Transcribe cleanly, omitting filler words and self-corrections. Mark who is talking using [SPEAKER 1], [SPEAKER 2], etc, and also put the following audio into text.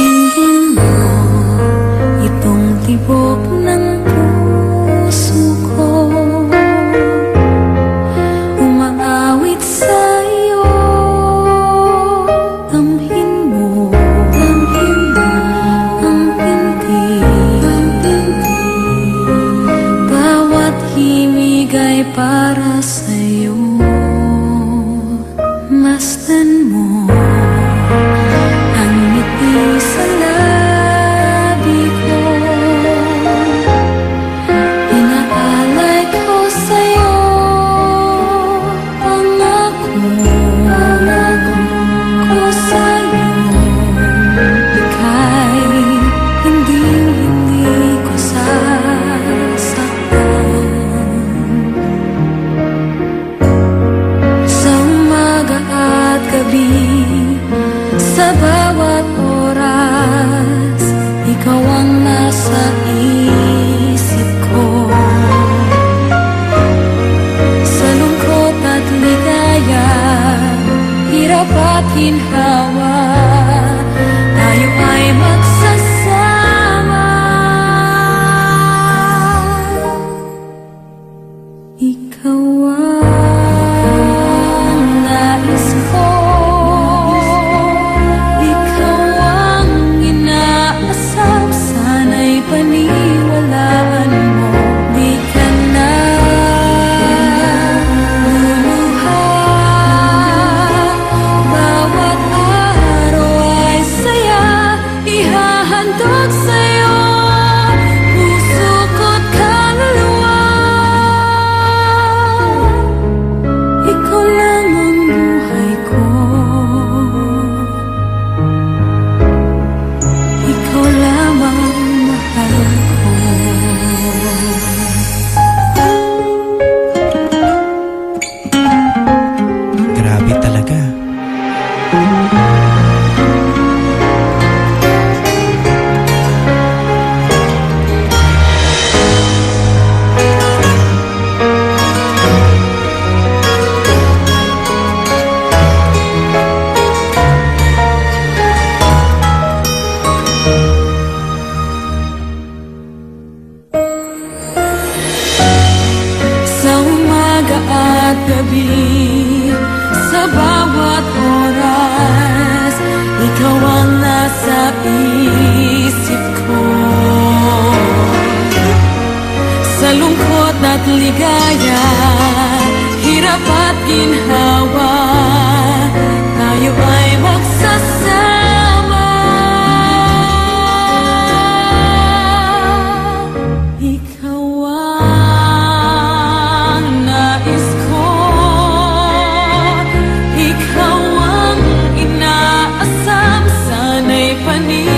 [SPEAKER 1] Pakinggan mo itong tibok ng puso ko, umaawit sa'yo. Damhin mo ang pintig, bawat himig ay para sa'yo. Masdan mo ang ngiti sa labi ko, inaalay ko sa'yo. Pangako ko sa'yo, ika'y hindi ko sasaktan. Sa umaga at gabi, sa bawat oras, ikaw ang nasa isip ko. Sa lungkot at ligaya, hirap at ginhawa, tayo ay magsasama. Ikaw ang nais ko, ikaw ang inaasam, sana'y paniwalaan mo. Di ka na luluha, bawat araw ay saya, ihahandog sa'yo puso ko't kaluluwa. Ikaw lang ang buhay ko, ikaw lamang mahal ko.
[SPEAKER 2] Grabe talaga.
[SPEAKER 1] Sa umaga at gabi, sa bawat oras, ikaw ang nasa isip ko. Sa lungkot at ligaya, hirap at ginhawa, tayo ay magsasama. Ikaw ang nais ko, ikaw ang inaasam, sana'y paniwalaan